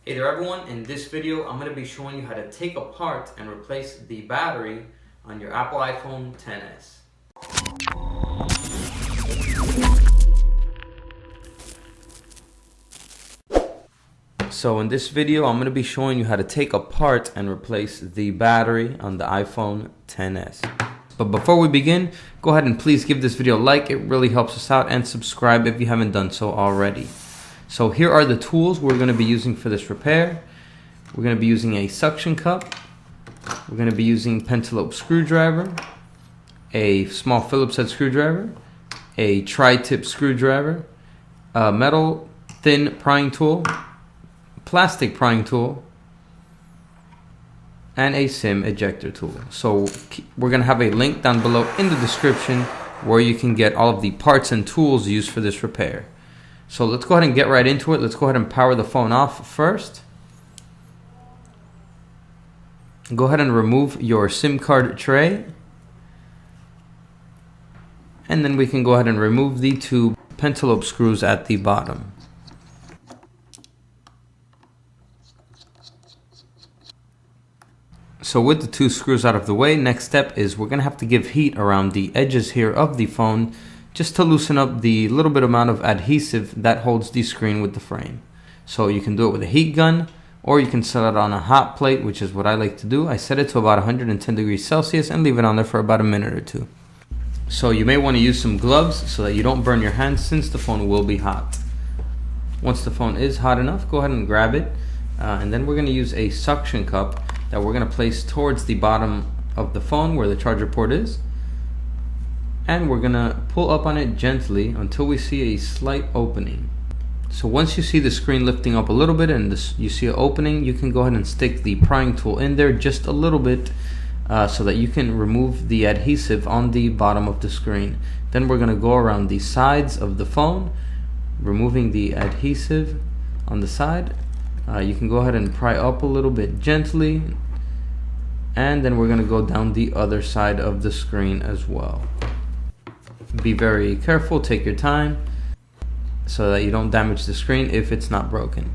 Hey there everyone, in this video I'm going to be showing you how to take apart and replace the battery on your Apple iPhone XS. So in this video I'm going to be showing you how to take apart and replace the battery on the iPhone XS. But before we begin, go ahead and please give this video a like, it really helps us out, and subscribe if you haven't done so already. So here are the tools we're going to be using for this repair. We're going to be using a suction cup, we're going to be using pentalobe screwdriver, a small Phillips head screwdriver, a tri-tip screwdriver, a metal thin prying tool, plastic prying tool, and a SIM ejector tool. So we're going to have a link down below in the description where you can get all of the parts and tools used for this repair. So let's go ahead and get right into it. Let's go ahead and power the phone off first. Go ahead and remove your SIM card tray. And then we can go ahead and remove the two pentalobe screws at the bottom. So with the two screws out of the way, next step is we're going to have to give heat around the edges here of the phone just to loosen up the little bit amount of adhesive that holds the screen with the frame. So you can do it with a heat gun, or you can set it on a hot plate, which is what I like to do. I set it to about 110 degrees Celsius and leave it on there for about a minute or two. So you may want to use some gloves so that you don't burn your hands, since the phone will be hot. Once the phone is hot enough, go ahead and grab it. And then we're going to use a suction cup that we're going to place towards the bottom of the phone where the charger port is. And we're going to pull up on it gently until we see a slight opening. So once you see the screen lifting up a little bit and you see an opening, you can go ahead and stick the prying tool in there just a little bit so that you can remove the adhesive on the bottom of the screen. Then we're going to go around the sides of the phone, removing the adhesive on the side. You can go ahead and pry up a little bit gently, and then we're going to go down the other side of the screen as well. Be very careful, take your time so that you don't damage the screen if it's not broken.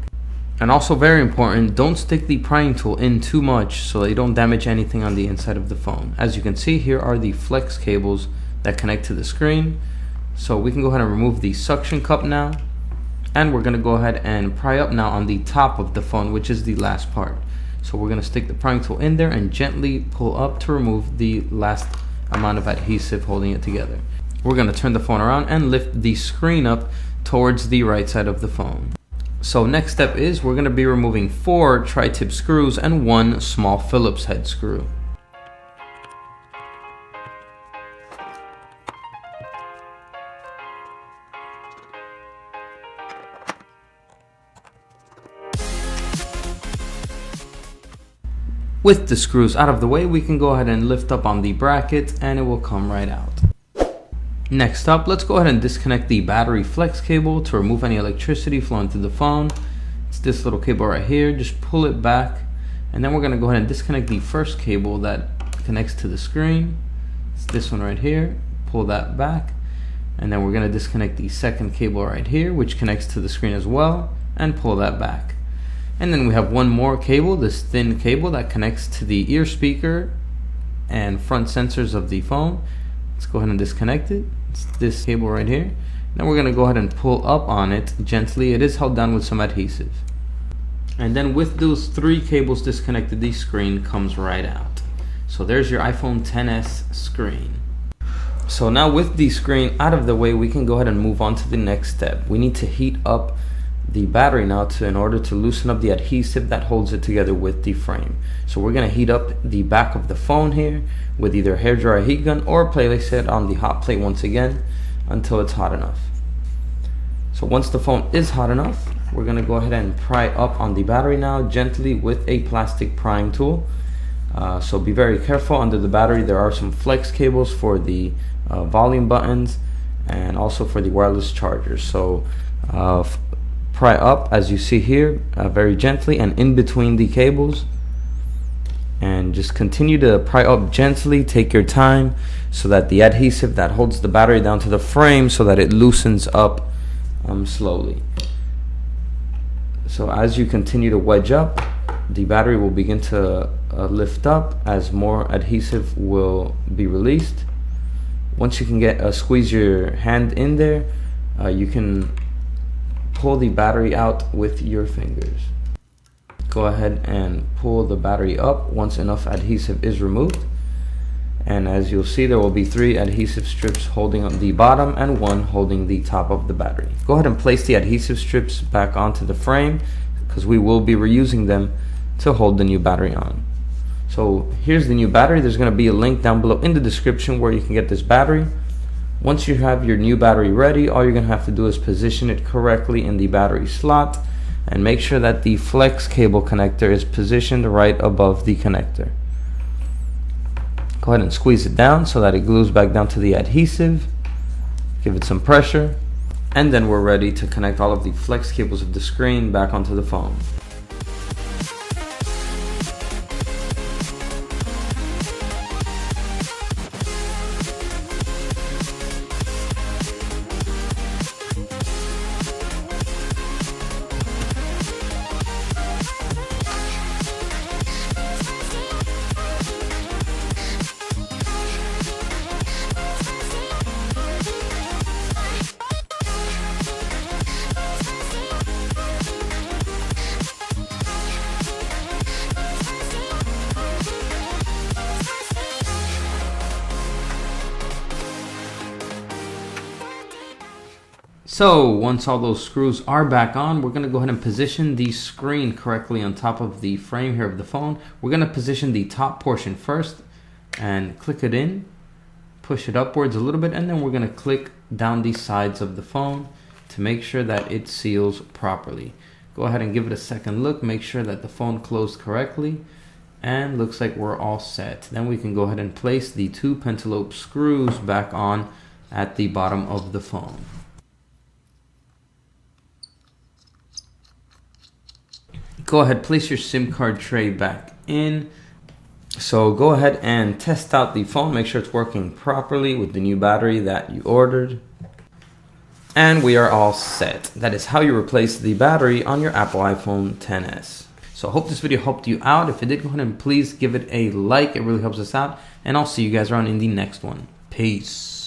And also very important, don't stick the prying tool in too much so that you don't damage anything on the inside of the phone. As you can see, here are the flex cables that connect to the screen. So we can go ahead and remove the suction cup now. And we're going to go ahead and pry up now on the top of the phone, which is the last part. So we're going to stick the prying tool in there and gently pull up to remove the last amount of adhesive holding it together. We're going to turn the phone around and lift the screen up towards the right side of the phone. So next step is we're going to be removing 4 tri-tip screws and 1 small Phillips head screw. With the screws out of the way, we can go ahead and lift up on the bracket and it will come right out. Next up, let's go ahead and disconnect the battery flex cable to remove any electricity flowing through the phone. It's this little cable right here, just pull it back, and then we're going to go ahead and disconnect the first cable that connects to the screen. It's this one right here, pull that back, and then we're going to disconnect the second cable right here, which connects to the screen as well, and pull that back. And then we have one more cable, this thin cable that connects to the ear speaker and front sensors of the phone. Let's go ahead and disconnect it. It's this cable right here. Now we're going to go ahead and pull up on it gently. It is held down with some adhesive. And then with those 3 cables disconnected, the screen comes right out. So there's your iPhone XS screen. So now with the screen out of the way, we can go ahead and move on to the next step. We need to heat up the battery now in order to loosen up the adhesive that holds it together with the frame. So we're going to heat up the back of the phone here with either a hairdryer heat gun or place it on the hot plate once again until it's hot enough. So once the phone is hot enough, we're going to go ahead and pry up on the battery now gently with a plastic prying tool. So be very careful. Under the battery there are some flex cables for the volume buttons and also for the wireless chargers. So pry up, as you see here, very gently and in between the cables, and just continue to pry up gently. Take your time so that the adhesive that holds the battery down to the frame so that it loosens up slowly. So as you continue to wedge up, the battery will begin to lift up as more adhesive will be released. Once you can get squeeze your hand in there, you can pull the battery out with your fingers. Go ahead and pull the battery up once enough adhesive is removed. And as you'll see, there will be 3 adhesive strips holding on the bottom and 1 holding the top of the battery. Go ahead and place the adhesive strips back onto the frame, because we will be reusing them to hold the new battery on. So here's the new battery. There's going to be a link down below in the description where you can get this battery. Once you have your new battery ready, all you're going to have to do is position it correctly in the battery slot and make sure that the flex cable connector is positioned right above the connector. Go ahead and squeeze it down so that it glues back down to the adhesive. Give it some pressure, and then we're ready to connect all of the flex cables of the screen back onto the phone. So once all those screws are back on, we're going to go ahead and position the screen correctly on top of the frame here of the phone. We're going to position the top portion first and click it in, push it upwards a little bit, and then we're going to click down the sides of the phone to make sure that it seals properly. Go ahead and give it a second look, make sure that the phone closed correctly, and looks like we're all set. Then we can go ahead and place the 2 pentalobe screws back on at the bottom of the phone. Go ahead, place your SIM card tray back in. So go ahead and test out the phone, make sure it's working properly with the new battery that you ordered. And we are all set. That is how you replace the battery on your Apple iPhone XS. So I hope this video helped you out. If it did, go ahead and please give it a like. It really helps us out. And I'll see you guys around in the next one. Peace.